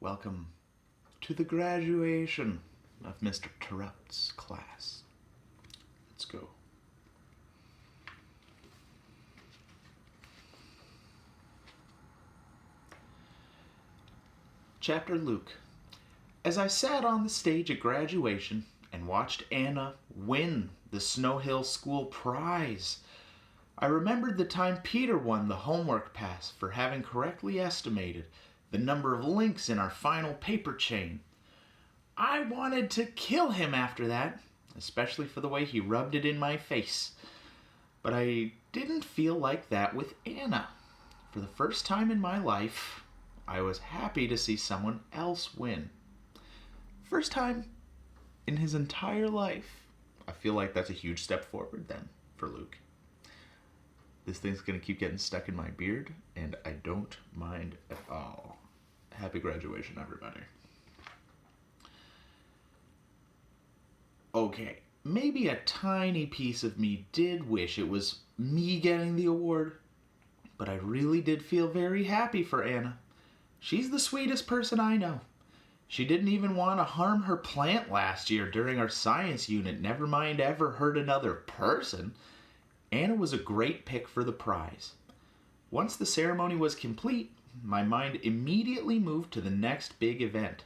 Welcome to the graduation of Mr. Terupt's class. Let's go. Chapter Luke. As I sat on the stage at graduation and watched Anna win the Snow Hill School prize, I remembered the time Peter won the homework pass for having correctly estimated the number of links in our final paper chain. I wanted to kill him after that, especially for the way he rubbed it in my face. But I didn't feel like that with Anna. For the first time in my life, I was happy to see someone else win. First time in his entire life. I feel like that's a huge step forward then for Luke. This thing's going to keep getting stuck in my beard, and I don't mind at all. Happy graduation, everybody. Okay, maybe a tiny piece of me did wish it was me getting the award, but I really did feel very happy for Anna. She's the sweetest person I know. She didn't even want to harm her plant last year during our science unit, never mind ever hurt another person. Anna was a great pick for the prize. Once the ceremony was complete, my mind immediately moved to the next big event.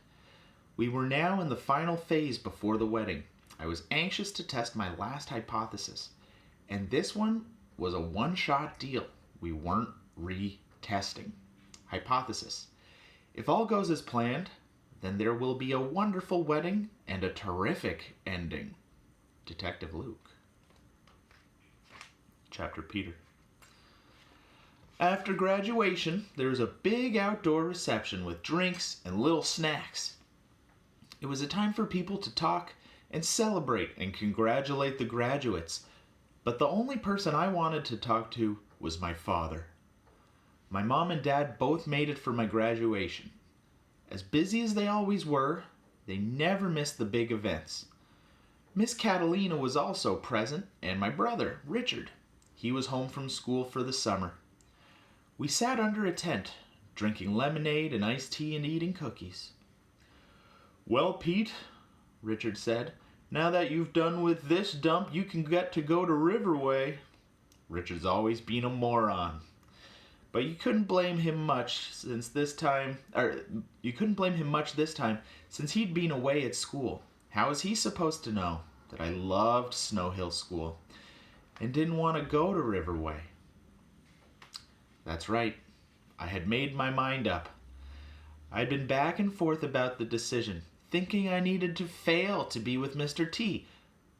We were now in the final phase before the wedding. I was anxious to test my last hypothesis, and this one was a one-shot deal. We weren't retesting. Hypothesis. If all goes as planned, then there will be a wonderful wedding and a terrific ending. Detective Luke. Chapter Peter. After graduation, there was a big outdoor reception with drinks and little snacks. It was a time for people to talk and celebrate and congratulate the graduates, but the only person I wanted to talk to was my father. My mom and dad both made it for my graduation. As busy as they always were, they never missed the big events. Miss Catalina was also present, and my brother, Richard. He was home from school for the summer. We sat under a tent, drinking lemonade and iced tea and eating cookies. "Well, Pete," Richard said, "now that you've done with this dump, you can get to go to Riverway." Richard's always been a moron. But you couldn't blame him much this time since he'd been away at school. How was he supposed to know that I loved Snow Hill School and didn't want to go to Riverway? That's right. I had made my mind up. I'd been back and forth about the decision, thinking I needed to fail to be with Mr. T.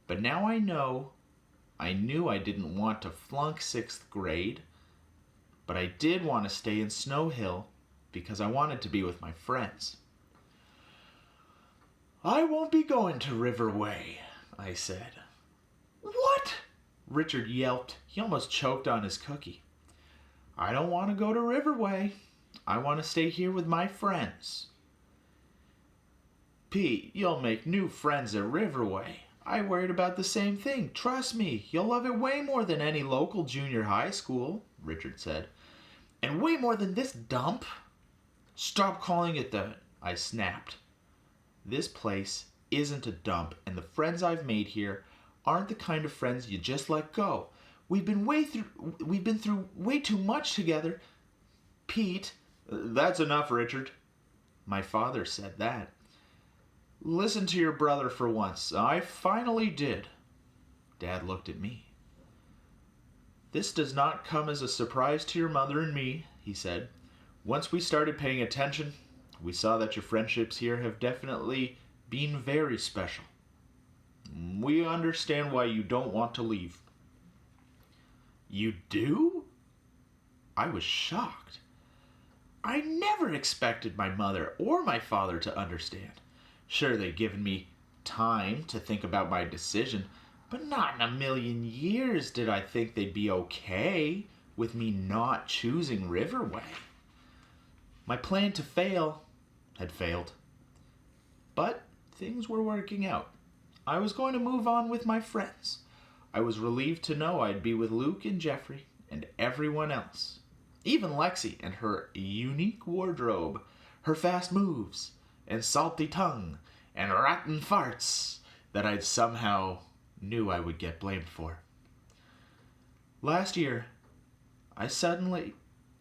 But now I knew I didn't want to flunk 6th grade, but I did want to stay in Snow Hill because I wanted to be with my friends. "I won't be going to Riverway," I said. "What?" Richard yelped. He almost choked on his cookie. "I don't want to go to Riverway. I want to stay here with my friends." "Pete, you'll make new friends at Riverway. I worried about the same thing. Trust me, you'll love it way more than any local junior high school," Richard said. "And way more than this dump." "Stop calling it that," I snapped. "This place isn't a dump, and the friends I've made here aren't the kind of friends you just let go. We've been through way too much together." "Pete." "That's enough, Richard." My father said that. "Listen to your brother for once." I finally did. Dad looked at me. "This does not come as a surprise to your mother and me," he said. "Once we started paying attention, we saw that your friendships here have definitely been very special. We understand why you don't want to leave." "You do?" I was shocked. I never expected my mother or my father to understand. Sure, they'd given me time to think about my decision, but not in a million years did I think they'd be okay with me not choosing Riverway. My plan to fail had failed. But things were working out. I was going to move on with my friends. I was relieved to know I'd be with Luke and Jeffrey and everyone else. Even Lexi and her unique wardrobe, her fast moves, and salty tongue, and rotten farts that I somehow knew I would get blamed for. Last year, I suddenly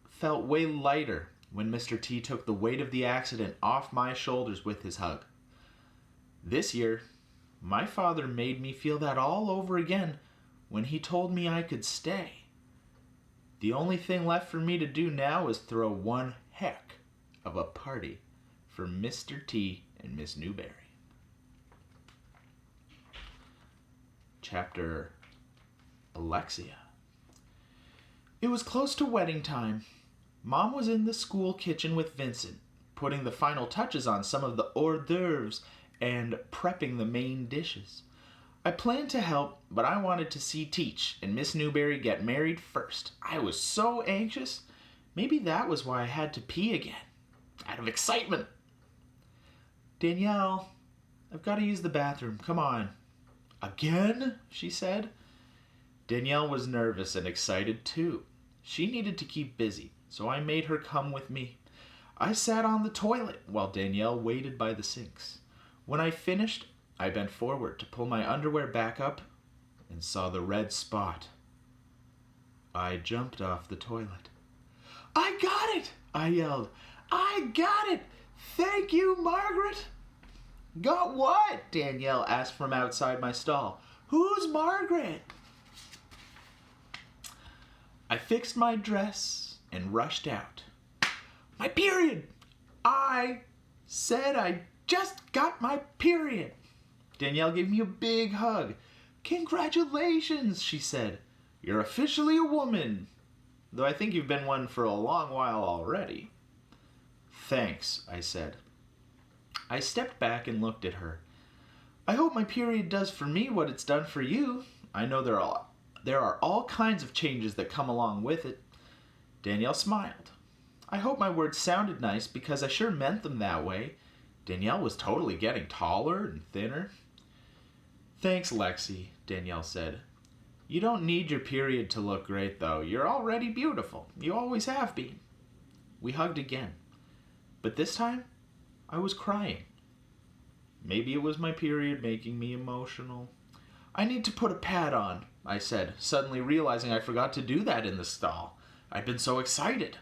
felt way lighter when Mr. T took the weight of the accident off my shoulders with his hug. This year, my father made me feel that all over again when he told me I could stay. The only thing left for me to do now is throw one heck of a party for Mr. T and Miss Newberry. Chapter Alexia. It was close to wedding time. Mom was in the school kitchen with Vincent, putting the final touches on some of the hors d'oeuvres and prepping the main dishes. I planned to help, but I wanted to see Teach and Miss Newberry get married first. I was so anxious. Maybe that was why I had to pee again, out of excitement. Danielle, I've got to use the bathroom. Come on. Again? She said. Danielle was nervous and excited too. She needed to keep busy, so I made her come with me. I sat on the toilet while Danielle waited by the sinks. When I finished, I bent forward to pull my underwear back up and saw the red spot. I jumped off the toilet. I got it! I yelled. I got it! Thank you, Margaret! Got what? Danielle asked from outside my stall. Who's Margaret? I fixed my dress and rushed out. My period! I said I just got my period. Danielle gave me a big hug. Congratulations, she said. You're officially a woman. Though I think you've been one for a long while already. Thanks, I said. I stepped back and looked at her. I hope my period does for me what it's done for you. I know there are all kinds of changes that come along with it. Danielle smiled. I hope my words sounded nice because I sure meant them that way. Danielle was totally getting taller and thinner. Thanks, Lexi, Danielle said. You don't need your period to look great, though. You're already beautiful. You always have been. We hugged again. But this time, I was crying. Maybe it was my period making me emotional. I need to put a pad on, I said, suddenly realizing I forgot to do that in the stall. I'd been so excited.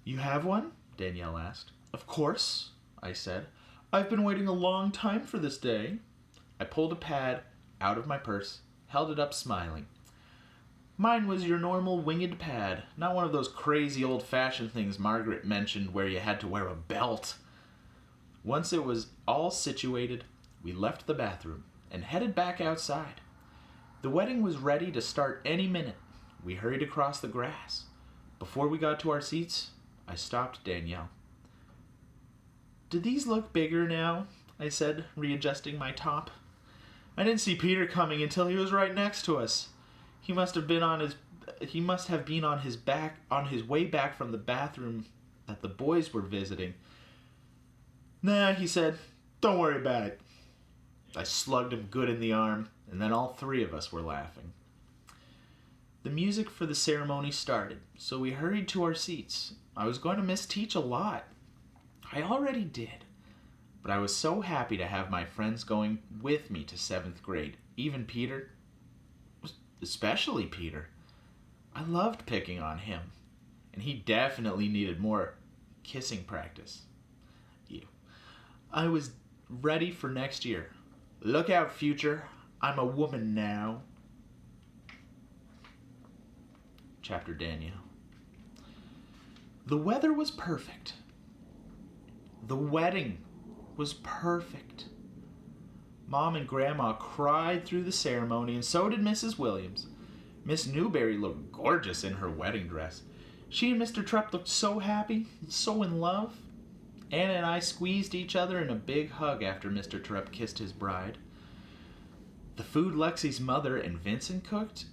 You have one? Danielle asked. Of course, I said. I've been waiting a long time for this day. I pulled a pad out of my purse, held it up smiling. Mine was your normal winged pad, not one of those crazy old-fashioned things Margaret mentioned where you had to wear a belt. Once it was all situated, we left the bathroom and headed back outside. The wedding was ready to start any minute. We hurried across the grass. Before we got to our seats, I stopped Danielle. Do these look bigger now? I said, readjusting my top. I didn't see Peter coming until he was right next to us. He must have been on his way back from the bathroom that the boys were visiting. Nah, he said, don't worry about it. I slugged him good in the arm, and then all three of us were laughing. The music for the ceremony started, so we hurried to our seats. I was going to miss Teach a lot. I already did. But I was so happy to have my friends going with me to 7th grade. Even Peter. Especially Peter. I loved picking on him. And he definitely needed more kissing practice. I was ready for next year. Look out, future. I'm a woman now. Chapter Danielle. The weather was perfect. The wedding was perfect. Mom and Grandma cried through the ceremony, and so did Mrs. Williams. Miss Newberry looked gorgeous in her wedding dress. She and Mr. Terupt looked so happy and so in love. Anna and I squeezed each other in a big hug after Mr. Terupt kissed his bride. The food Lexi's mother and Vincent cooked,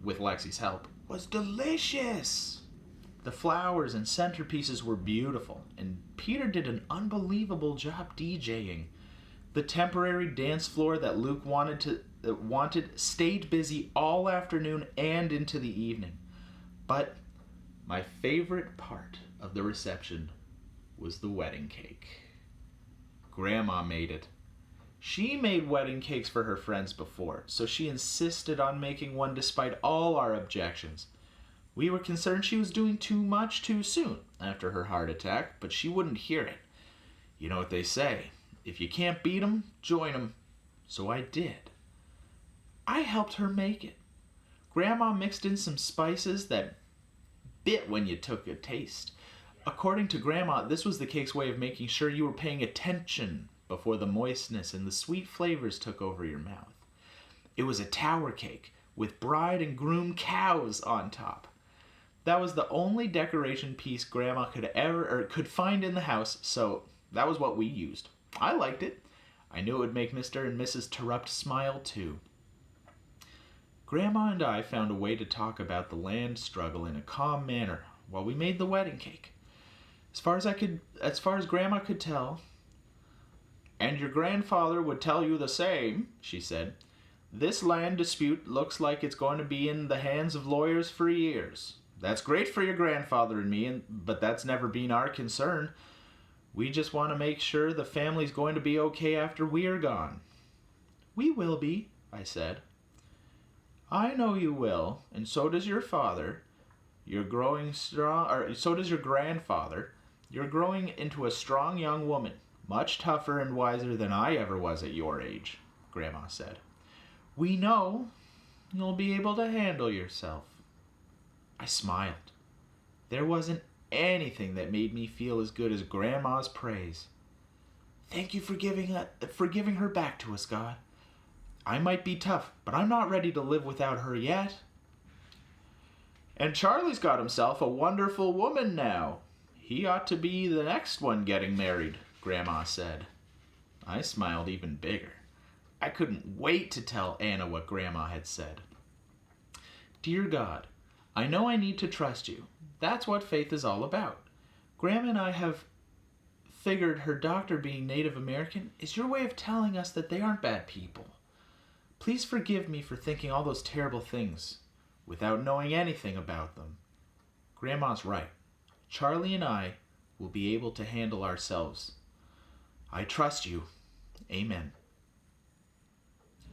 with Lexi's help, was delicious. The flowers and centerpieces were beautiful, and Peter did an unbelievable job DJing. The temporary dance floor that Luke wanted stayed busy all afternoon and into the evening. But my favorite part of the reception was the wedding cake. Grandma made it. She made wedding cakes for her friends before, so she insisted on making one despite all our objections. We were concerned she was doing too much too soon after her heart attack, but she wouldn't hear it. You know what they say, if you can't beat 'em, join 'em. So I did. I helped her make it. Grandma mixed in some spices that bit when you took a taste. According to Grandma, this was the cake's way of making sure you were paying attention before the moistness and the sweet flavors took over your mouth. It was a tower cake with bride and groom cows on top. That was the only decoration piece Grandma could find in the house, so that was what we used. I liked it. I knew it would make Mr. and Mrs. Terupt smile too. Grandma and I found a way to talk about the land struggle in a calm manner while we made the wedding cake. As far as Grandma could tell, and your grandfather would tell you the same, she said, this land dispute looks like it's going to be in the hands of lawyers for years. That's great for your grandfather and me, but that's never been our concern. We just want to make sure the family's going to be okay after we're gone. We will be, I said. I know you will, and so does your father. You're growing strong, or so does your grandfather. You're growing into a strong young woman, much tougher and wiser than I ever was at your age, Grandma said. We know you'll be able to handle yourself. I smiled. There wasn't anything that made me feel as good as Grandma's praise. Thank you for giving her back to us, God. I might be tough, but I'm not ready to live without her yet. And Charlie's got himself a wonderful woman now. He ought to be the next one getting married, Grandma said. I smiled even bigger. I couldn't wait to tell Anna what Grandma had said. Dear God, I know I need to trust you. That's what faith is all about. Grandma and I have figured her doctor being Native American is your way of telling us that they aren't bad people. Please forgive me for thinking all those terrible things without knowing anything about them. Grandma's right. Charlie and I will be able to handle ourselves. I trust you. Amen.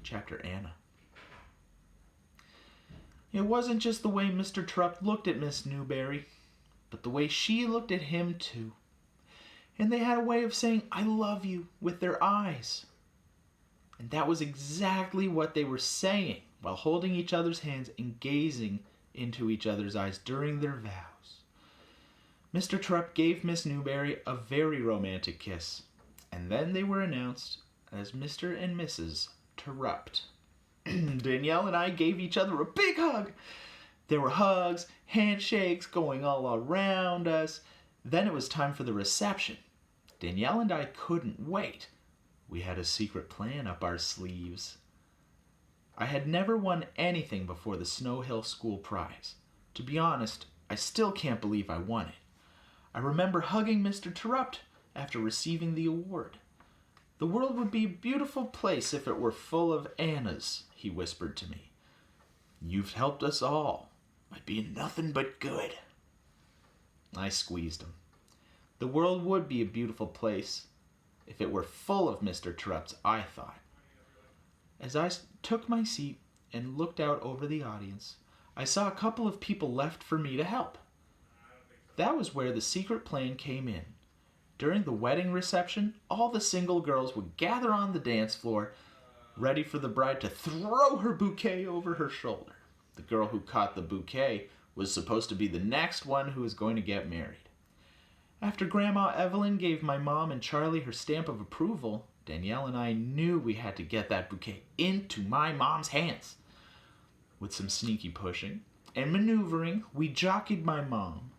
Chapter Anna. It wasn't just the way Mr. Terupt looked at Miss Newberry, but the way she looked at him too. And they had a way of saying, I love you, with their eyes. And that was exactly what they were saying while holding each other's hands and gazing into each other's eyes during their vows. Mr. Terupt gave Miss Newberry a very romantic kiss, and then they were announced as Mr. and Mrs. Terupt. Danielle and I gave each other a big hug. There were hugs, handshakes going all around us. Then it was time for the reception. Danielle and I couldn't wait. We had a secret plan up our sleeves. I had never won anything before the Snow Hill School Prize. To be honest, I still can't believe I won it. I remember hugging Mr. Terupt after receiving the award. The world would be a beautiful place if it were full of Annas, he whispered to me. You've helped us all by being nothing but good. I squeezed him. The world would be a beautiful place if it were full of Mr. Terupts, I thought. As I took my seat and looked out over the audience, I saw a couple of people left for me to help. That was where the secret plan came in. During the wedding reception, all the single girls would gather on the dance floor, ready for the bride to throw her bouquet over her shoulder. The girl who caught the bouquet was supposed to be the next one who was going to get married. After Grandma Evelyn gave my mom and Charlie her stamp of approval, Danielle and I knew we had to get that bouquet into my mom's hands. With some sneaky pushing and maneuvering, we jockeyed my mom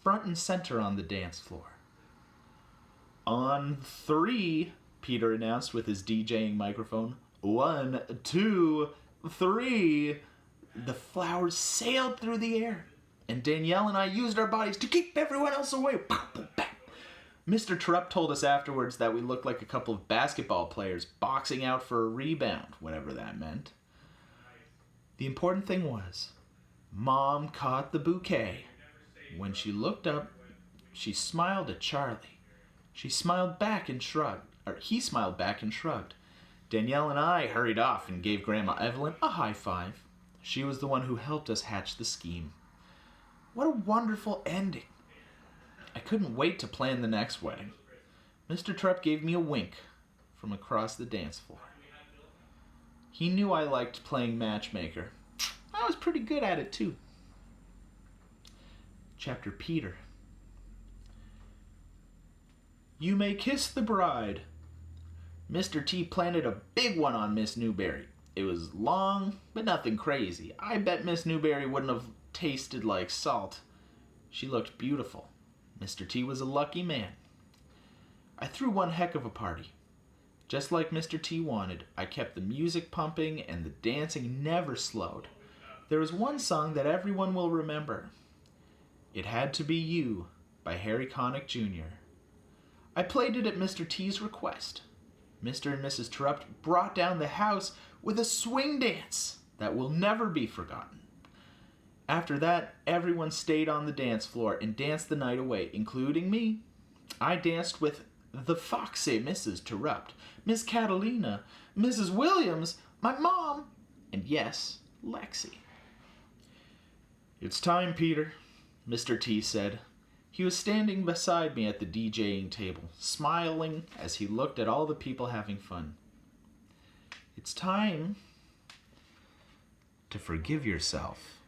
front and center on the dance floor. On 3, Peter announced with his DJing microphone. 1, 2, 3. The flowers sailed through the air, and Danielle and I used our bodies to keep everyone else away. Mr. Terupt told us afterwards that we looked like a couple of basketball players boxing out for a rebound, whatever that meant. The important thing was, Mom caught the bouquet. When she looked up, she smiled at Charlie. She smiled back and shrugged, or he smiled back and shrugged. Danielle and I hurried off and gave Grandma Evelyn a high five. She was the one who helped us hatch the scheme. What a wonderful ending. I couldn't wait to plan the next wedding. Mr. Terupt gave me a wink from across the dance floor. He knew I liked playing matchmaker. I was pretty good at it too. Chapter Peter. You may kiss the bride. Mr. T planted a big one on Miss Newberry. It was long, but nothing crazy. I bet Miss Newberry wouldn't have tasted like salt. She looked beautiful. Mr. T was a lucky man. I threw one heck of a party. Just like Mr. T wanted, I kept the music pumping and the dancing never slowed. There was one song that everyone will remember. It Had to Be You by Harry Connick Jr. I played it at Mr. T's request. Mr. and Mrs. Terupt brought down the house with a swing dance that will never be forgotten. After that, everyone stayed on the dance floor and danced the night away, including me. I danced with the foxy Mrs. Terupt, Miss Catalina, Mrs. Williams, my mom, and yes, Lexi. It's time, Peter, Mr. T said. He was standing beside me at the DJing table, smiling as he looked at all the people having fun. It's time to forgive yourself.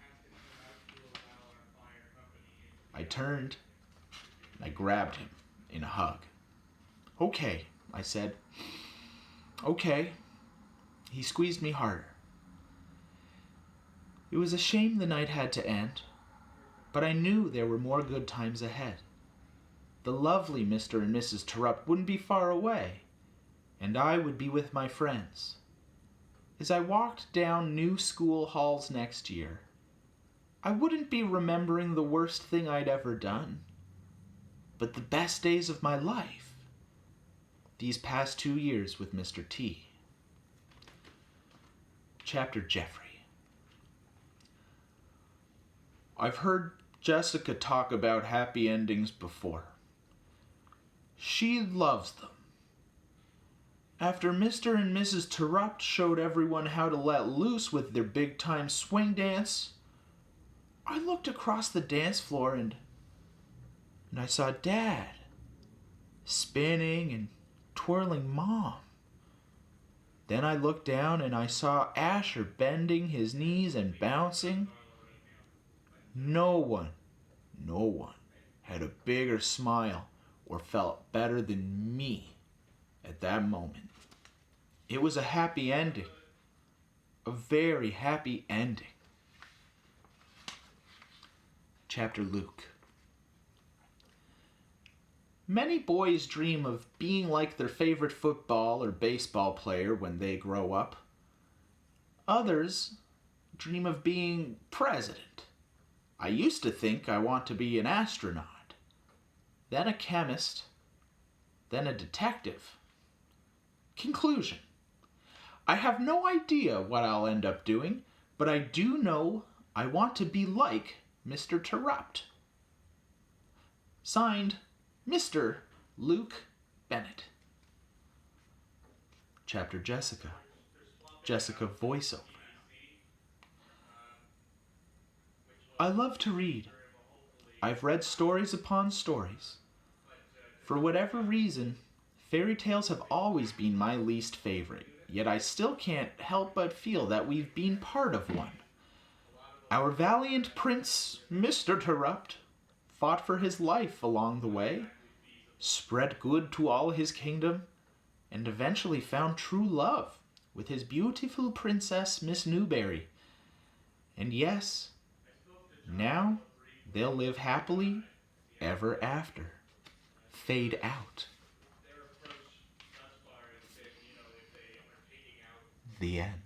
I turned and I grabbed him in a hug. Okay, I said. Okay. He squeezed me harder. It was a shame the night had to end, but I knew there were more good times ahead. The lovely Mr. and Mrs. Terupt wouldn't be far away, and I would be with my friends. As I walked down new school halls next year, I wouldn't be remembering the worst thing I'd ever done, but the best days of my life. These past 2 years with Mr. T. Chapter Jeffrey. I've heard Jessica talk about happy endings before. She loves them. After Mr. and Mrs. Terupt showed everyone how to let loose with their big-time swing dance, I looked across the dance floor and I saw Dad spinning and twirling Mom. Then I looked down and I saw Asher bending his knees and bouncing. No one had a bigger smile or felt better than me at that moment. It was a happy ending. A very happy ending. Chapter Luke. Many boys dream of being like their favorite football or baseball player when they grow up. Others dream of being president. I used to think I want to be an astronaut, then a chemist, then a detective. Conclusion. I have no idea what I'll end up doing, but I do know I want to be like Mr. Terupt. Signed, Mr. Luke Bennett. Chapter Jessica. Jessica voiceover. I love to read. I've read stories upon stories. For whatever reason, fairy tales have always been my least favorite, yet I still can't help but feel that we've been part of one. Our valiant prince, Mr. Terupt, fought for his life along the way, spread good to all his kingdom, and eventually found true love with his beautiful princess, Miss Newberry. And yes, now they'll live happily ever after. Fade out. The end.